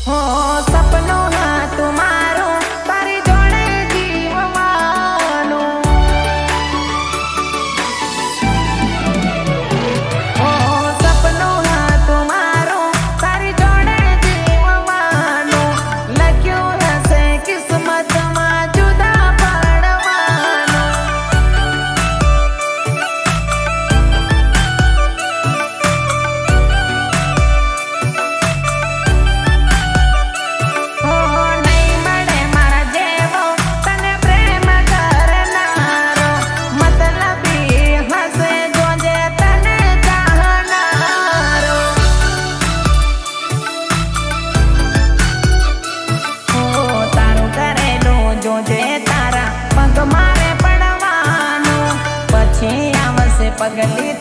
हो सपनो हाँ तुम्हारो तारी जोड़े जीववानो हो सपनो हाँ तुम्हारो तारी जोड़े जीववानो लग्यो हसे किस्मत में जुदा पड़वानो पगली